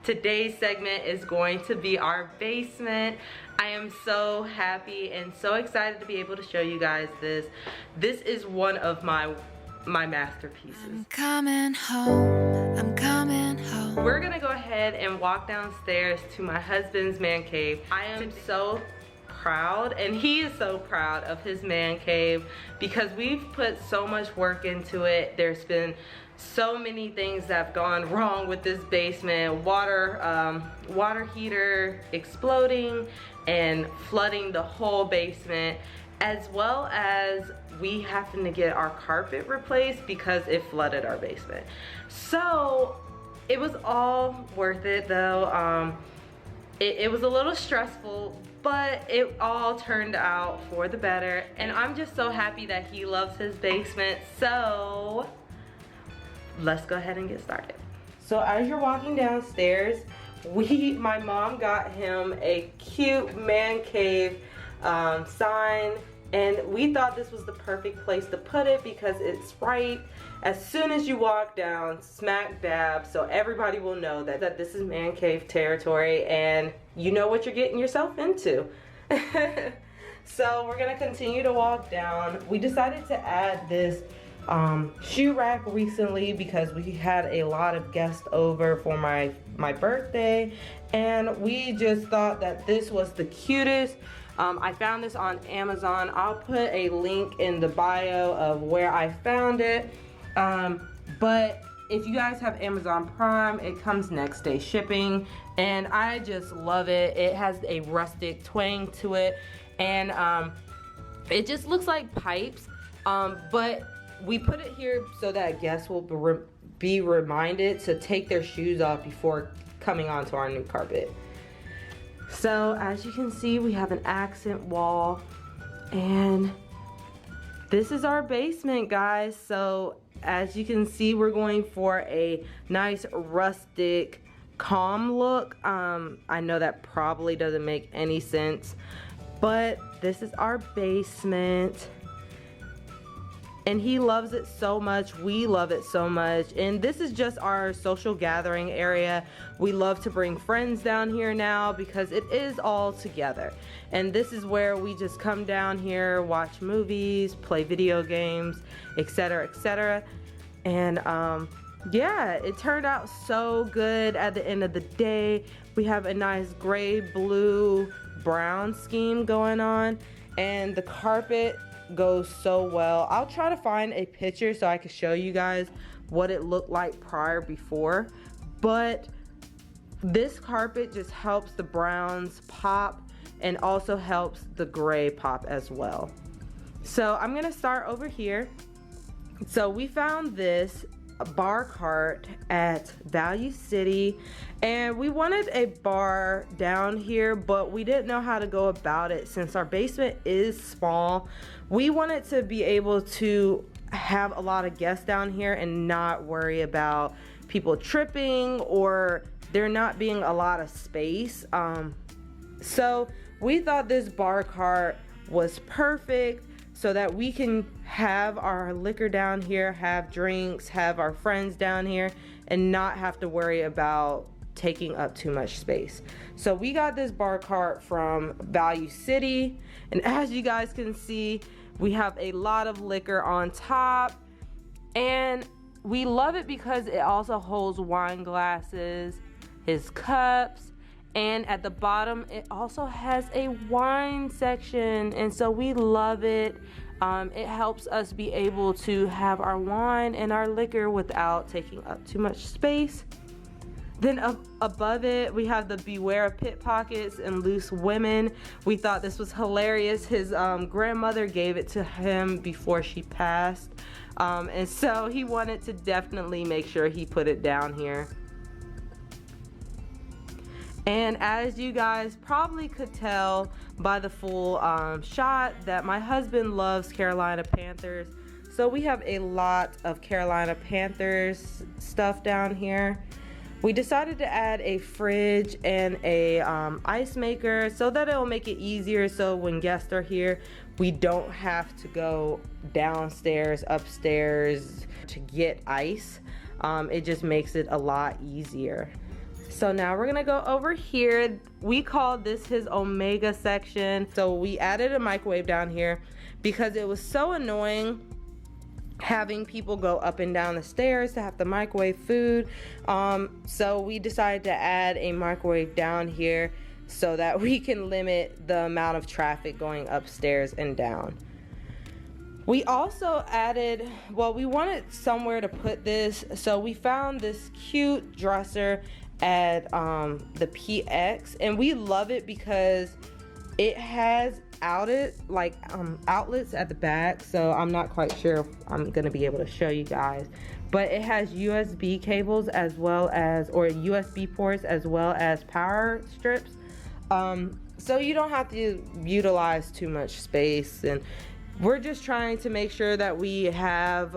Today's segment is going to be our basement. I am so happy and so excited to be able to show you guys this. This is one of my masterpieces. I'm coming home, I'm coming home. We're gonna go ahead and walk downstairs to my husband's man cave. I am so proud, and he is so proud of his man cave because we've put so much work into it. There's been so many things that have gone wrong with this basement. Water heater exploding and flooding the whole basement, as well as we having to get our carpet replaced because it flooded our basement. So it was all worth it though. It was a little stressful, but it all turned out for the better. And I'm just so happy that he loves his basement. So let's go ahead and get started. So as you're walking downstairs, my mom got him a cute man cave sign, and we thought this was the perfect place to put it because it's right as soon as you walk down, smack dab, so everybody will know that this is man cave territory and you know what you're getting yourself into. So we're gonna continue to walk down. We decided to add this shoe rack recently because we had a lot of guests over for my birthday, and we just thought that this was the cutest. I found this on Amazon. I'll put a link in the bio of where I found it. But if you guys have Amazon Prime, it comes next day shipping, and I just love it. It has a rustic twang to it, and it just looks like pipes, but we put it here so that guests will be reminded to take their shoes off before coming onto our new carpet. So as you can see, we have an accent wall, and this is our basement, guys. So as you can see, we're going for a nice rustic calm look. I know that probably doesn't make any sense, but this is our basement. And he loves it so much, we love it so much, and this is just our social gathering area. We love to bring friends down here now because it is all together. And this is where we just come down here, watch movies, play video games, etc., etc. And yeah, it turned out so good at the end of the day. We have a nice gray, blue, brown scheme going on, and the carpet goes so well. I'll try to find a picture so I can show you guys what it looked like before, but this carpet just helps the browns pop and also helps the gray pop as well. So I'm gonna start over here. So we found this bar cart at Value City, and we wanted a bar down here, but we didn't know how to go about it since our basement is small. We wanted to be able to have a lot of guests down here and not worry about people tripping or there not being a lot of space. So we thought this bar cart was perfect so that we can have our liquor down here, have drinks, have our friends down here, and not have to worry about taking up too much space. So we got this bar cart from Value City, and as you guys can see, we have a lot of liquor on top, and we love it because it also holds wine glasses, his cups, and at the bottom it also has a wine section, and so we love it. It helps us be able to have our wine and our liquor without taking up too much space. Then above it, we have the beware of pickpockets and loose women. We thought this was hilarious. His grandmother gave it to him before she passed. And so he wanted to definitely make sure he put it down here. And as you guys probably could tell by the full shot that my husband loves Carolina Panthers. So we have a lot of Carolina Panthers stuff down here. We decided to add a fridge and a ice maker so that it'll make it easier, so when guests are here we don't have to go downstairs, upstairs to get ice. It just makes it a lot easier. So now we're gonna go over here. We call this his Omega section. So we added a microwave down here because it was so annoying having people go up and down the stairs to have to microwave food. So we decided to add a microwave down here so that we can limit the amount of traffic going upstairs and down. We also added, well, we wanted somewhere to put this, so we found this cute dresser at the PX, and we love it because it has outlets at the back. So I'm not quite sure if I'm gonna be able to show you guys, but it has USB cables as well as, or USB ports as well as power strips. So you don't have to utilize too much space, and we're just trying to make sure that we have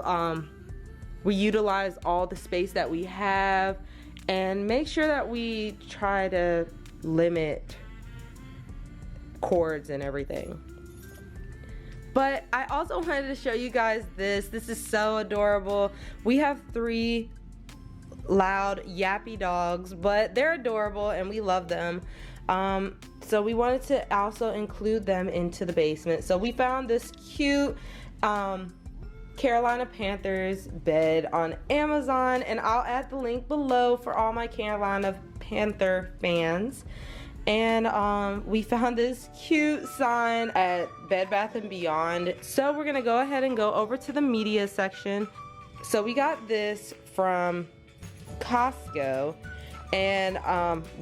we utilize all the space that we have and make sure that we try to limit cords and everything. But I also wanted to show you guys this. This is so adorable. We have 3 loud yappy dogs, but they're adorable and we love them. So we wanted to also include them into the basement. So we found this cute Carolina Panthers bed on Amazon, and I'll add the link below for all my Carolina Panther fans. And we found this cute sign at Bed Bath & Beyond. So we're gonna go ahead and go over to the media section. So we got this from Costco, and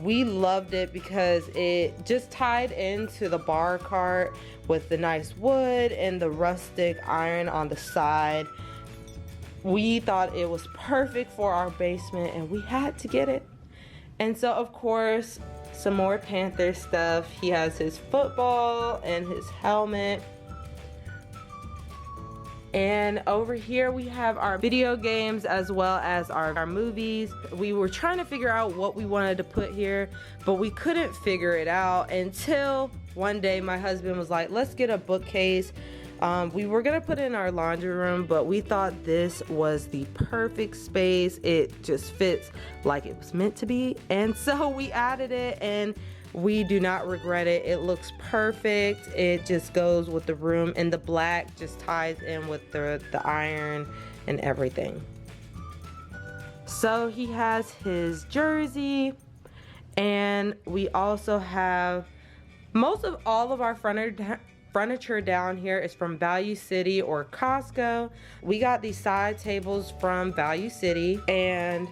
we loved it because it just tied into the bar cart with the nice wood and the rustic iron on the side. We thought it was perfect for our basement and we had to get it. And so of course, some more Panther stuff. He has his football and his helmet. And over here we have our video games as well as our movies. We were trying to figure out what we wanted to put here, but we couldn't figure it out until one day my husband was like, let's get a bookcase. We were gonna put it in our laundry room, but we thought this was the perfect space. It just fits like it was meant to be. And so we added it and we do not regret it. It looks perfect. It just goes with the room, and the black just ties in with the iron and everything. So he has his jersey, and we also have most of all of our furniture down here is from Value City or Costco. We got these side tables from Value City, and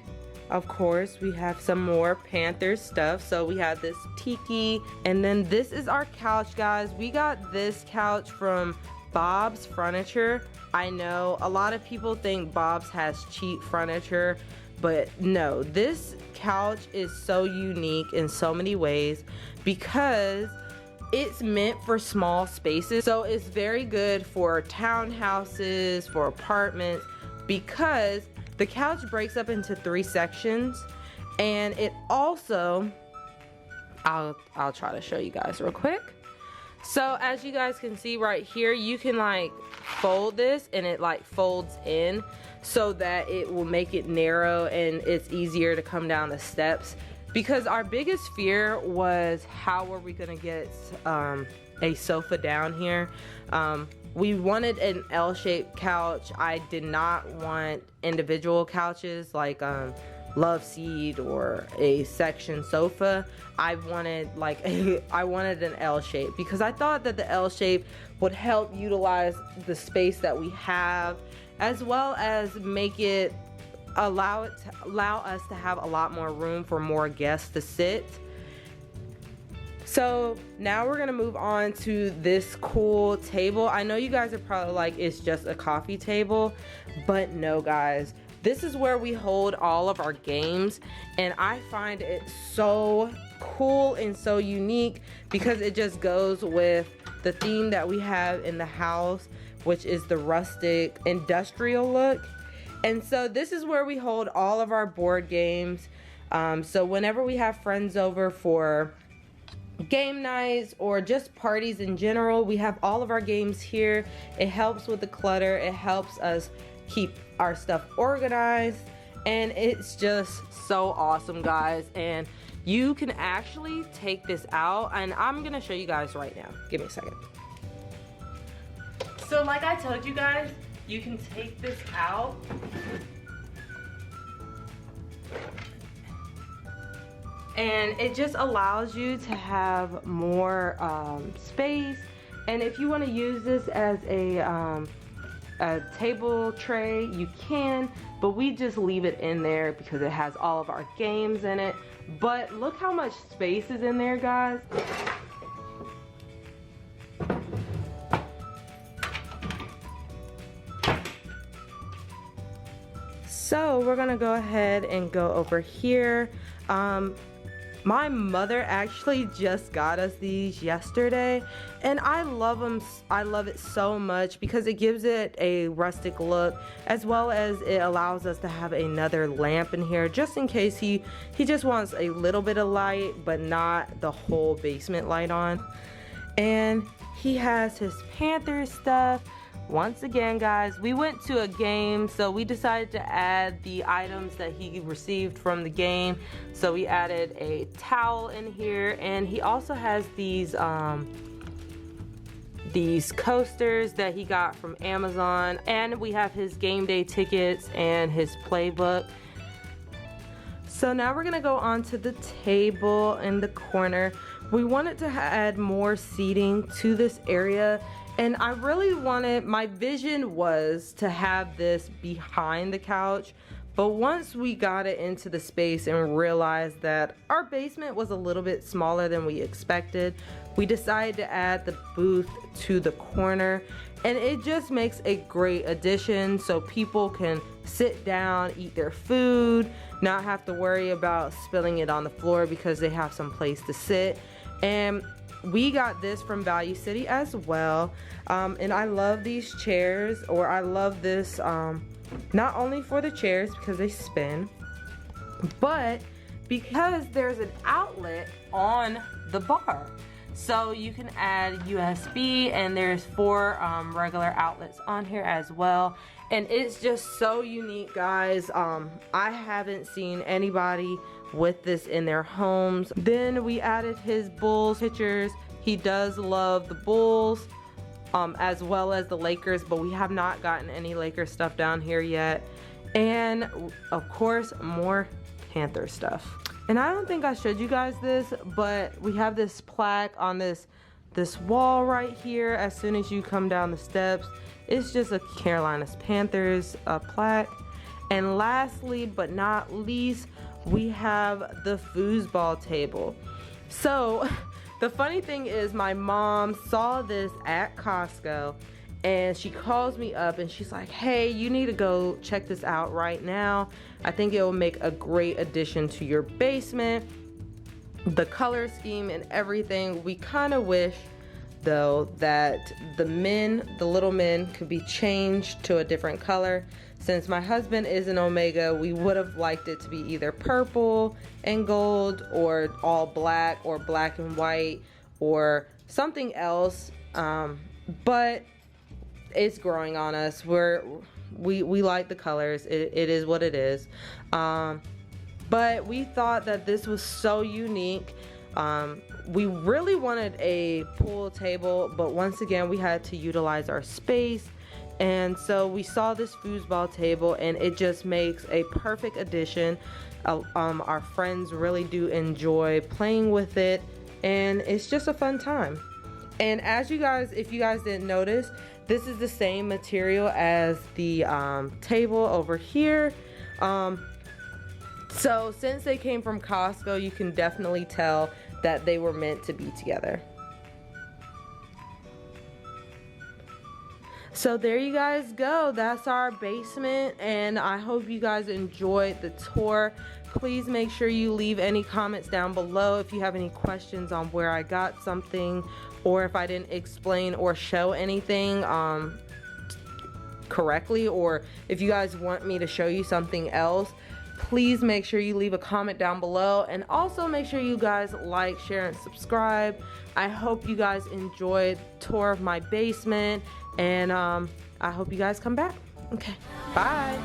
of course we have some more Panthers stuff. So we have this tiki, and then this is our couch, guys. We got this couch from Bob's Furniture. I know a lot of people think Bob's has cheap furniture, but no, this couch is so unique in so many ways because it's meant for small spaces. So it's very good for townhouses, for apartments, because the couch breaks up into 3 sections, and it also, I'll try to show you guys real quick. So as you guys can see right here, you can like fold this and it like folds in so that it will make it narrow and it's easier to come down the steps. Because our biggest fear was how were we gonna get a sofa down here. We wanted an L-shaped couch. I did not want individual couches like love seat or a section sofa. I wanted an L shape because I thought that the L shape would help utilize the space that we have, as well as make it allow us to have a lot more room for more guests to sit. So now we're gonna move on to this cool table. I know you guys are probably like, it's just a coffee table, but no guys, this is where we hold all of our games, and I find it so cool and so unique because it just goes with the theme that we have in the house, which is the rustic industrial look. And so this is where we hold all of our board games. So whenever we have friends over for game nights or just parties in general, we have all of our games here. It helps with the clutter. It helps us keep our stuff organized. and it's just so awesome, guys. And you can actually take this out, and I'm gonna show you guys right now. Give me a second. So like I told you guys, you can take this out. And it just allows you to have more space. And if you want to use this as a table tray, you can, but we just leave it in there because it has all of our games in it. But look how much space is in there, guys. So we're gonna go ahead and go over here. My mother actually just got us these yesterday, and I love them. I love it so much because it gives it a rustic look, as well as it allows us to have another lamp in here just in case he just wants a little bit of light but not the whole basement light on. And he has his Panthers stuff. Once again, guys, we went to a game, so we decided to add the items that he received from the game. So we added a towel in here, and he also has these coasters that he got from Amazon, and we have his game day tickets and his playbook. So now we're gonna go on to the table in the corner. We wanted to add more seating to this area, and I really wanted, my vision was to have this behind the couch, but once we got it into the space and realized that our basement was a little bit smaller than we expected, we decided to add the booth to the corner, and it just makes a great addition so people can sit down, eat their food, not have to worry about spilling it on the floor because they have some place to sit. And we got this from Value City as well, and I love these chairs, or I love this not only for the chairs because they spin, but because there's an outlet on the bar. So you can add USB, and there's 4 regular outlets on here as well. And it's just so unique, guys. I haven't seen anybody with this in their homes. Then we added his Bulls pictures. He does love the Bulls as well as the Lakers, but we have not gotten any Lakers stuff down here yet. And of course, more Panther stuff. And I don't think I showed you guys this, but we have this plaque on this wall right here. As soon as you come down the steps, it's just a Carolina's Panthers plaque. And lastly but not least, we have the foosball table. So the funny thing is, my mom saw this at Costco, and she calls me up and she's like, hey, you need to go check this out right now. I think it will make a great addition to your basement. The color scheme and everything. We kind of wish though that the little men could be changed to a different color. Since my husband is an Omega, we would have liked it to be either purple and gold, or all black, or black and white, or something else. But it's growing on us. We like the colors. It is what it is. But we thought that this was so unique. We really wanted a pool table, but once again, we had to utilize our space. And so we saw this foosball table, and it just makes a perfect addition. Our friends really do enjoy playing with it, and it's just a fun time. And as you guys, if you guys didn't notice, this is the same material as the table over here. So since they came from Costco, you can definitely tell that they were meant to be together. So there you guys go. That's our basement, and I hope you guys enjoyed the tour. Please make sure you leave any comments down below if you have any questions on where I got something, or if I didn't explain or show anything correctly, or if you guys want me to show you something else. Please make sure you leave a comment down below, and also make sure you guys like, share, and subscribe. I hope you guys enjoyed the tour of my basement, and I hope you guys come back. Okay, bye.